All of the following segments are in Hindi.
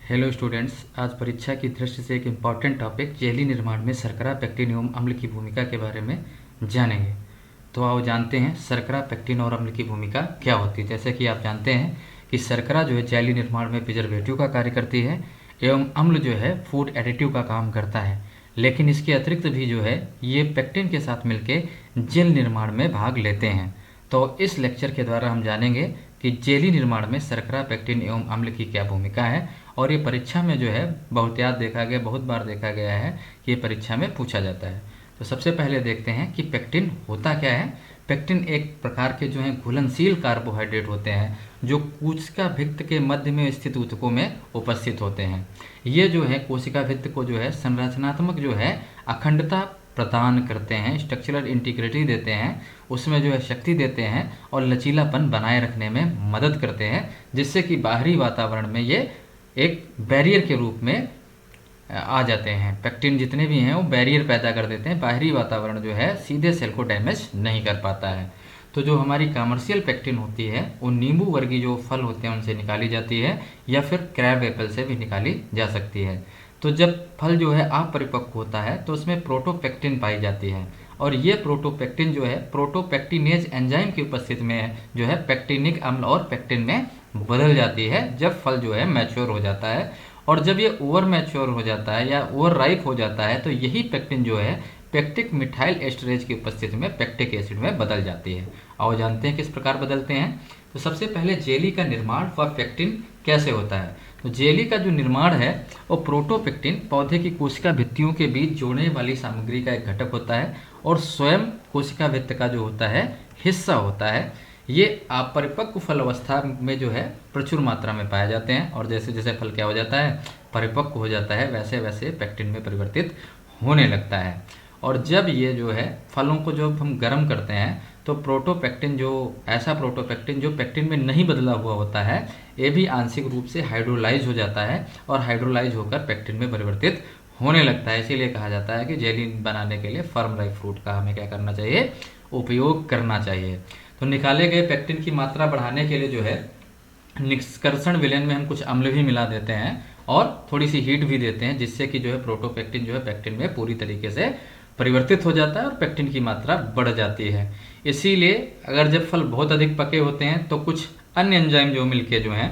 हेलो स्टूडेंट्स, आज परीक्षा की दृष्टि से एक इम्पॉर्टेंट टॉपिक जेली निर्माण में शर्करा, पेक्टिन एवं अम्ल की भूमिका के बारे में जानेंगे। तो आओ जानते हैं शर्करा, पेक्टिन और अम्ल की भूमिका क्या होती है। जैसे कि आप जानते हैं कि शर्करा जो है जेली निर्माण में प्रिजर्वेटिव का कार्य करती है एवं अम्ल जो है फूड एडिटिव का काम करता है। लेकिन इसके अतिरिक्त भी जो है ये पेक्टिन के साथ मिलकर जेल निर्माण में भाग लेते हैं। तो इस लेक्चर के द्वारा हम जानेंगे कि जेली निर्माण में शर्करा, पेक्टिन एवं अम्ल की क्या भूमिका है। और ये परीक्षा में जो है बहुत बार देखा गया है कि ये परीक्षा में पूछा जाता है। तो सबसे पहले देखते हैं कि पेक्टिन होता क्या है। पेक्टिन एक प्रकार के जो है घुलनशील कार्बोहाइड्रेट होते हैं जो कोशिका भित्त के मध्य में स्थित ऊतकों में उपस्थित होते हैं। ये जो है कोशिका भित्त को जो है संरचनात्मक जो है अखंडता प्रदान करते हैं, स्ट्रक्चरल इंटीग्रिटी देते हैं, उसमें जो है शक्ति देते हैं और लचीलापन बनाए रखने में मदद करते हैं, जिससे कि बाहरी वातावरण में ये एक बैरियर के रूप में आ जाते हैं। पेक्टिन जितने भी हैं वो बैरियर पैदा कर देते हैं, बाहरी वातावरण जो है सीधे सेल को डैमेज नहीं कर पाता है। तो जो हमारी कमर्शियल पेक्टिन होती है वो नींबू वर्गीय जो फल होते हैं उनसे निकाली जाती है या फिर क्रैब एप्पल से भी निकाली जा सकती है। तो जब फल जो है अपरिपक्व होता है तो उसमें प्रोटोपेक्टिन पाई जाती है और ये प्रोटोपेक्टिन जो है प्रोटोपेक्टिनेज एंजाइम की उपस्थिति में जो है पेक्टिनिक अम्ल और पेक्टिन में बदल जाती है जब फल जो है मैच्योर हो जाता है। और जब ये ओवर मैच्योर हो जाता है या ओवर राइप हो जाता है तो यही पेक्टिन जो है पेक्टिक मिथाइल एस्टरेज की उपस्थिति में पेक्टिक एसिड में बदल जाती है। आओ जानते हैं किस प्रकार बदलते हैं। तो सबसे पहले जेली का निर्माण व पेक्टिन कैसे होता है। तो जेली का जो निर्माण है वो प्रोटोपेक्टिन पौधे की कोशिका भित्तियों के बीच जोड़ने वाली सामग्री का एक घटक होता है और स्वयं कोशिका भित्त का जो होता है हिस्सा होता है। ये अपरिपक्व फल अवस्था में जो है प्रचुर मात्रा में पाए जाते हैं और जैसे जैसे फल क्या हो जाता है परिपक्व हो जाता है वैसे वैसे पेक्टिन में परिवर्तित होने लगता है। और जब ये जो है फलों को जब हम गर्म करते हैं तो प्रोटोपेक्टिन जो ऐसा प्रोटोपेक्टिन जो पेक्टिन में नहीं बदला हुआ होता है ये भी आंशिक रूप से हाइड्रोलाइज हो जाता है और हाइड्रोलाइज होकर पेक्टिन में परिवर्तित होने लगता है। इसीलिए कहा जाता है कि जेली बनाने के लिए फर्म राइप फ्रूट का हमें क्या करना चाहिए, उपयोग करना चाहिए। तो निकाले गए पेक्टिन की मात्रा बढ़ाने के लिए जो है निष्कर्षण विलयन में हम कुछ अम्ल भी मिला देते हैं और थोड़ी सी हीट भी देते हैं, जिससे कि जो है प्रोटोपेक्टिन जो है पेक्टिन में पूरी तरीके से परिवर्तित हो जाता है और पेक्टिन की मात्रा बढ़ जाती है। इसीलिए अगर जब फल बहुत अधिक पके होते हैं तो कुछ अन्य एंजाइम जो मिलके जो हैं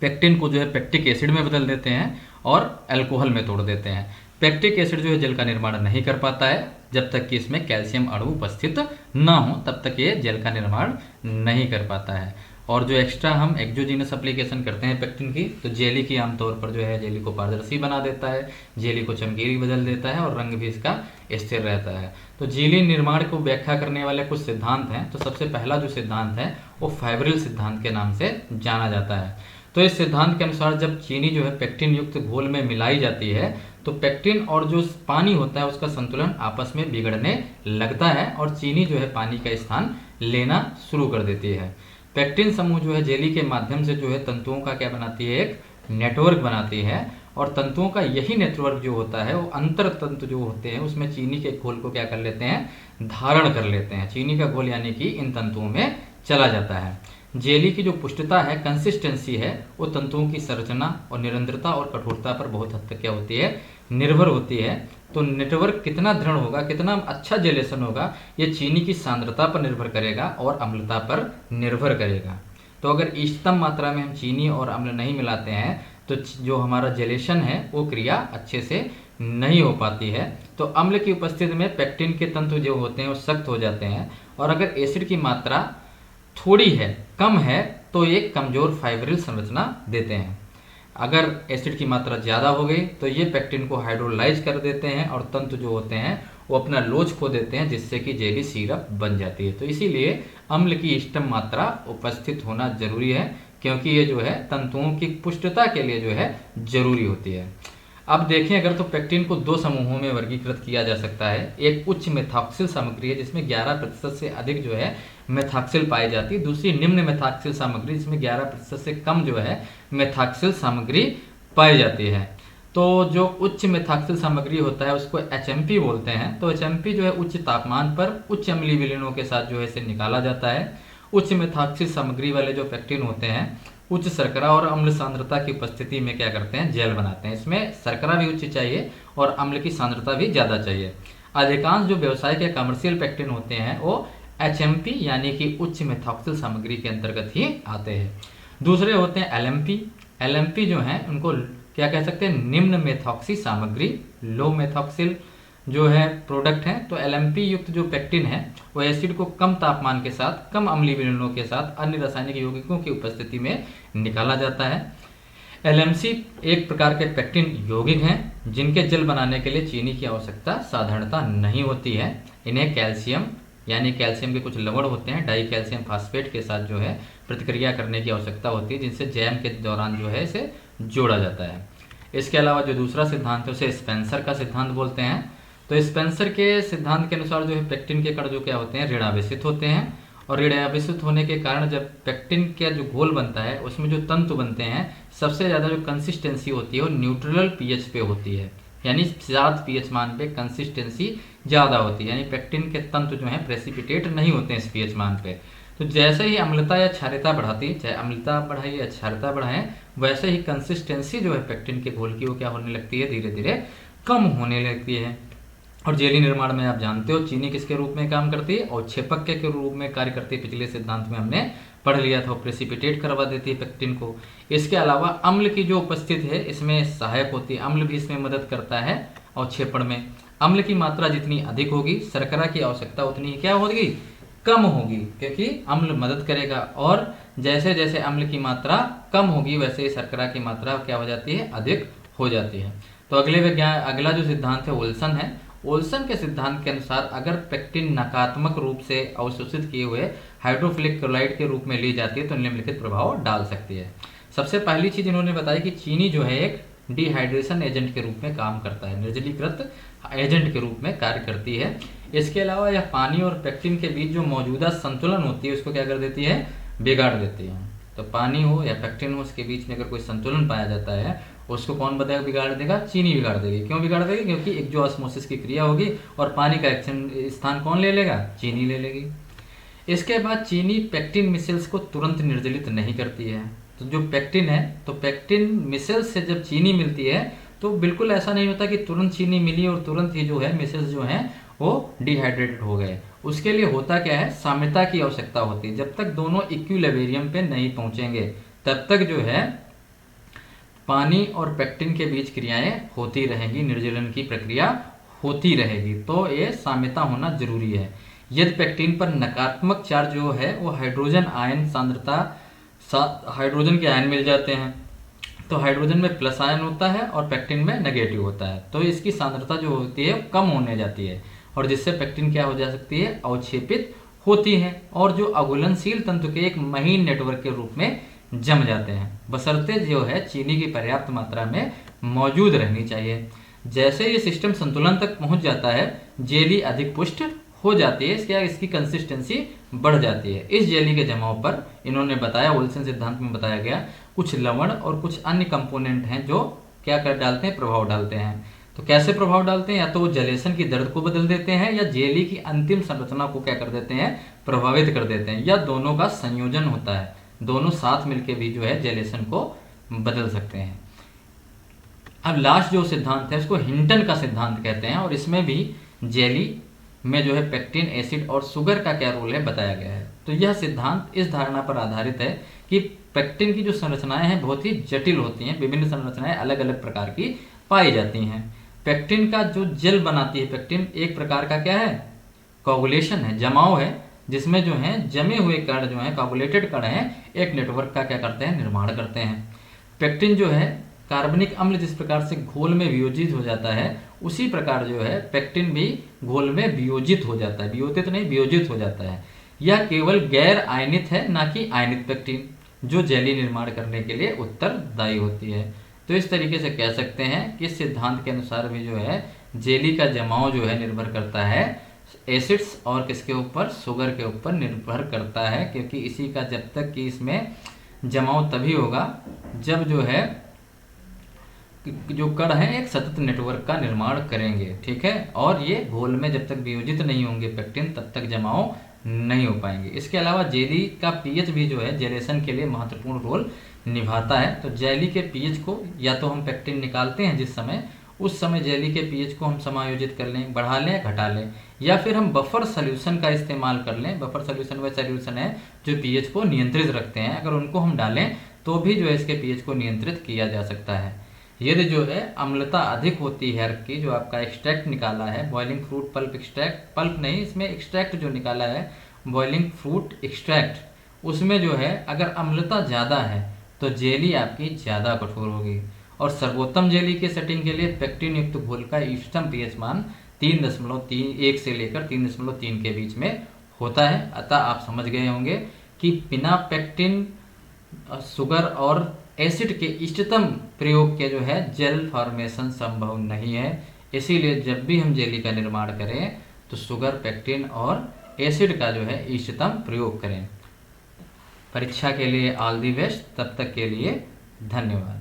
पेक्टिन को जो है पेक्टिक एसिड में बदल देते हैं और अल्कोहल में तोड़ देते हैं। पेक्टिक एसिड जो है जेल का निर्माण नहीं कर पाता है जब तक कि इसमें कैल्शियम अणु उपस्थित ना हो, तब तक ये जेल का निर्माण नहीं कर पाता है। और जो एक्स्ट्रा हम एक्सोजीनस एप्लीकेशन करते हैं पेक्टिन की, तो जेली की आमतौर पर जो है जेली को पारदर्शी बना देता है, जेली को चमकीली बदल देता है और रंग भी इसका स्थिर रहता है। तो जेली निर्माण को व्याख्या करने वाले कुछ सिद्धांत हैं। तो सबसे पहला जो सिद्धांत है वो फाइब्रिल सिद्धांत के नाम से जाना जाता है। तो इस सिद्धांत के अनुसार जब चीनी जो है पेक्टिन युक्त घोल में मिलाई जाती है तो पेक्टिन और जो पानी होता है उसका संतुलन आपस में बिगड़ने लगता है और चीनी जो है पानी का स्थान लेना शुरू कर देती है। पेक्टिन समूह जो है जेली के माध्यम से जो है तंतुओं का क्या बनाती है, एक नेटवर्क बनाती है और तंतुओं का यही नेटवर्क जो होता है वो अंतर तंतु जो होते हैं उसमें चीनी के घोल को क्या कर लेते हैं, धारण कर लेते हैं। चीनी का घोल यानी कि इन तंतुओं में चला जाता है। जेली की जो पुष्टता है, कंसिस्टेंसी है, वो तंतुओं की संरचना और निरंतरता और कठोरता पर बहुत हद तक क्या होती है, निर्भर होती है। तो नेटवर्क कितना दृढ़ होगा, कितना अच्छा जेलेशन होगा, ये चीनी की सांद्रता पर निर्भर करेगा और अम्लता पर निर्भर करेगा। तो अगर इष्टतम मात्रा में हम चीनी और अम्ल नहीं मिलाते हैं तो जो हमारा जेलेशन है वो क्रिया अच्छे से नहीं हो पाती है। तो अम्ल की उपस्थिति में पेक्टिन के तंतु जो होते हैं वो सख्त हो जाते हैं और अगर एसिड की मात्रा थोड़ी है, कम है, तो एक कमजोर फाइब्रिल संरचना देते हैं। अगर एसिड की मात्रा ज़्यादा हो गई तो ये पेक्टिन को हाइड्रोलाइज कर देते हैं और तंतु जो होते हैं वो अपना लोच खो देते हैं, जिससे कि जेली सिरप बन जाती है। तो इसीलिए अम्ल की इष्टतम मात्रा उपस्थित होना जरूरी है, क्योंकि ये जो है तंतुओं की पुष्टता के लिए जो है जरूरी होती है। अब देखें अगर तो पेक्टिन को दो समूहों में वर्गीकृत किया जा सकता है। एक उच्च मेथॉक्सिल सामग्री है जिसमें 11% से अधिक जो है मेथॉक्सिल पाई जाती है, दूसरी निम्न मेथॉक्सिल सामग्री जिसमें 11% से कम जो है मेथॉक्सिल सामग्री पाई जाती है। तो जो उच्च मेथॉक्सिल सामग्री होता है उसको HMP बोलते हैं। तो HMP जो है उच्च तापमान पर उच्च अम्लीय विलयनों के साथ जो है इसे निकाला जाता है। उच्च मेथॉक्सिल सामग्री वाले जो पेक्टिन होते हैं उच्च शर्करा और अम्ल सांद्रता की उपस्थिति में क्या करते हैं, जेल बनाते हैं। इसमें शर्करा भी उच्च चाहिए और अम्ल की सांद्रता भी ज़्यादा चाहिए। अधिकांश जो व्यवसायिक या कमर्शियल पेक्टिन होते हैं वो HMP यानी कि उच्च मेथॉक्सिल सामग्री के अंतर्गत ही आते हैं। दूसरे होते हैं LMP। LMP जो हैं उनको क्या कह सकते हैं, निम्न मेथॉक्सी सामग्री, लो मेथॉक्सिल जो है प्रोडक्ट है। तो LMP युक्त जो पेक्टिन है वो एसिड को कम तापमान के साथ, कम अम्लीय विलयनों के साथ अन्य रासायनिक यौगिकों की उपस्थिति में निकाला जाता है। LMC एक प्रकार के पेक्टिन यौगिक हैं जिनके जल बनाने के लिए चीनी की आवश्यकता साधारणतः नहीं होती है। इन्हें कैल्शियम यानी कैल्शियम के कुछ लवण होते हैं, डाई कैल्शियम फास्फेट के साथ जो है प्रतिक्रिया करने की आवश्यकता होती है, जिनसे जैम के दौरान जो है इसे जोड़ा जाता है। इसके अलावा जो दूसरा सिद्धांत है उसे स्पेंसर का सिद्धांत बोलते हैं। तो स्पेंसर के सिद्धांत के अनुसार जो है पेक्टिन के कण जो क्या होते हैं, ऋणावेशित होते हैं, और ऋणावेशित होने के कारण जब पेक्टिन का जो घोल बनता है उसमें जो तंतु बनते हैं, सबसे ज़्यादा जो कंसिस्टेंसी होती है वो न्यूट्रल पीएच पे होती है, यानी 7 पीएच मान पे कंसिस्टेंसी ज़्यादा होती है, यानी पेक्टिन के तंतु जो है प्रेसिपिटेट नहीं होते हैं इस पीएच मान पे। तो जैसे ही अम्लता या क्षारीयता बढ़ाती, चाहे अम्लता बढ़ाए या क्षारीयता बढ़ाएं, वैसे ही कंसिस्टेंसी जो है पेक्टिन के घोल की वो क्या होने लगती है, धीरे धीरे कम होने लगती है। और जेली निर्माण में आप जानते हो चीनी किसके रूप में काम करती है, और छेपक के रूप में कार्य करती है। पिछले सिद्धांत में हमने पढ़ लिया था, प्रेसिपिटेट करवा देती है पेक्टिन को। इसके अलावा अम्ल की जो उपस्थिति है इसमें सहायक होती है, अम्ल भी इसमें मदद करता है। और छेपड़ में अम्ल की मात्रा जितनी अधिक होगी, शर्करा की आवश्यकता उतनी क्या होगी, कम होगी, क्योंकि अम्ल मदद करेगा। और जैसे जैसे अम्ल की मात्रा कम होगी वैसे ही शर्करा की मात्रा क्या हो जाती है, अधिक हो जाती है। तो अगला जो सिद्धांत है ओल्सन है। ओल्सन के सिद्धांत के अनुसार अगर पेक्टिन नकारात्मक रूप से अवशोषित किए हुए हाइड्रोफिलिक क्लोराइड के रूप में ली जाती है तो निम्नलिखित प्रभाव डाल सकती है। सबसे पहली चीज इन्होंने बताई कि चीनी जो है एक डिहाइड्रेशन एजेंट के रूप में काम करता है, निर्जलीकृत एजेंट के रूप में कार्य करती है। इसके अलावा यह पानी और पेक्टिन के बीच जो मौजूदा संतुलन होती है उसको क्या कर देती है, बिगाड़ देती है। तो पानी हो या पेक्टिन हो, उसके बीच में अगर कोई संतुलन पाया जाता है उसको कौन बताएगा, बिगाड़ देगा, चीनी बिगाड़ देगी। क्यों बिगाड़ देगी, क्योंकि एक जो ऑस्मोसिस की क्रिया होगी और पानी का स्थान कौन ले लेगा, चीनी ले लेगी। इसके बाद चीनी पेक्टिन मिसेल्स को तुरंत निर्जलित नहीं करती है। तो जो पेक्टिन है, तो पेक्टिन मिसेल्स से जब चीनी मिलती है तो बिल्कुल ऐसा नहीं होता कि तुरंत चीनी मिली और तुरंत ही जो है मिसेल्स जो है वो डिहाइड्रेटेड हो गए। उसके लिए होता क्या है, साम्यता की आवश्यकता होती है। जब तक दोनों इक्विलिब्रियम पे नहीं पहुंचेंगे तब तक जो है पानी और पेक्टिन के बीच क्रियाएं होती रहेंगी, निर्जलन की प्रक्रिया होती रहेगी। तो ये साम्यता होना जरूरी है। यदि पेक्टिन पर नकारात्मक चार्ज जो है वो हाइड्रोजन आयन सांद्रता, हाइड्रोजन के आयन मिल जाते हैं, तो हाइड्रोजन में प्लस आयन होता है और पेक्टिन में नेगेटिव होता है, तो इसकी सांद्रता जो होती है कम होने जाती है और जिससे पेक्टिन क्या हो जा सकती है, अवक्षेपित होती है और जो अघुलनशील तंतु के एक महीन नेटवर्क के रूप में जम जाते हैं, बशर्ते जो है चीनी की पर्याप्त मात्रा में मौजूद रहनी चाहिए। जैसे ये सिस्टम संतुलन तक पहुंच जाता है, जेली अधिक पुष्ट हो जाती है, इसकी कंसिस्टेंसी बढ़ जाती है। इस जेली के जमाव पर इन्होंने बताया, ओल्सन सिद्धांत में बताया गया, कुछ लवण और कुछ अन्य कंपोनेंट हैं जो क्या कर डालते हैं, प्रभाव डालते हैं। तो कैसे प्रभाव डालते हैं, या तो वो जलेशन की दर्द को बदल देते हैं या जेली की अंतिम संरचना को क्या कर देते हैं, प्रभावित कर देते हैं, या दोनों का संयोजन होता है। दोनों साथ मिलकर भी जो है जेलेशन को बदल सकते हैं। अब लास्ट जो सिद्धांत है उसको हिंटन का सिद्धांत कहते हैं और इसमें भी जेली में जो है पेक्टिन, एसिड और शुगर का क्या रोल है बताया गया है। तो यह सिद्धांत इस धारणा पर आधारित है कि पेक्टिन की जो संरचनाएं हैं बहुत ही जटिल होती हैं, विभिन्न संरचनाएं अलग अलग प्रकार की पाई जाती हैं। पेक्टिन का जो जेल बनाती है, पेक्टिन एक प्रकार का क्या है, कोगुलेशन है, जमाव है, जिसमें जो है जमे हुए कण जो है, कोगुलेटेड कण है, एक नेटवर्क का क्या करते हैं, निर्माण करते हैं। पेक्टिन जो है कार्बनिक अम्ल जिस प्रकार से घोल में वियोजित हो जाता है, उसी प्रकार जो है पेक्टिन भी घोल में वियोजित हो जाता है, वियोजित नहीं वियोजित हो जाता है। यह केवल गैर आयनित है, ना कि आयनित पेक्टिन, जो जेली निर्माण करने के लिए उत्तरदायी होती है। तो इस तरीके से कह सकते हैं कि इस सिद्धांत के अनुसार भी जो है जेली का जमाव जो है निर्भर करता है एसिड्स और किसके ऊपर, शुगर के ऊपर निर्भर करता है, क्योंकि इसी का जब तक कि इसमें जमाव तभी होगा जब जो है जो कण है एक सतत नेटवर्क का निर्माण करेंगे, ठीक है। और ये घोल में जब तक वियोजित नहीं होंगे पेक्टिन, तब तक जमाव नहीं हो पाएंगे। इसके अलावा जेली का पीएच भी जो है जेलेशन के लिए महत्वपूर्ण रोल निभाता है। तो जेली के पीएच को या तो हम पेक्टिन निकालते हैं जिस समय, उस समय जेली के पीएच को हम समायोजित कर लें, बढ़ा लें, घटा लें, या फिर हम बफर सोल्यूशन का इस्तेमाल कर लें। बफर सोल्यूशन वह सोल्यूशन है जो पीएच को नियंत्रित रखते हैं, अगर उनको हम डालें तो भी जो है इसके पीएच को नियंत्रित किया जा सकता है। यदि जो है अम्लता अधिक होती है अर्क की, जो आपका एक्सट्रैक्ट निकाला है boiling fruit pulp extract, pulp नहीं इसमें एक्सट्रैक्ट जो निकाला है बॉइलिंग फ्रूट एक्सट्रैक्ट, उसमें जो है अगर अम्लता ज़्यादा है तो जेली आपकी ज़्यादा कठोर होगी। और सर्वोत्तम जेली के सेटिंग के लिए पेक्टिन युक्त घोल का इष्टतम पीएच मान 3.1 से लेकर 3.3 के बीच में होता है। अतः आप समझ गए होंगे कि बिना पेक्टिन, शुगर और एसिड के इष्टतम प्रयोग के जो है जेल फॉर्मेशन संभव नहीं है। इसीलिए जब भी हम जेली का निर्माण करें तो शुगर, पेक्टिन और एसिड का जो है इष्टतम प्रयोग करें। परीक्षा के लिए ऑल दी बेस्ट, तब तक के लिए धन्यवाद।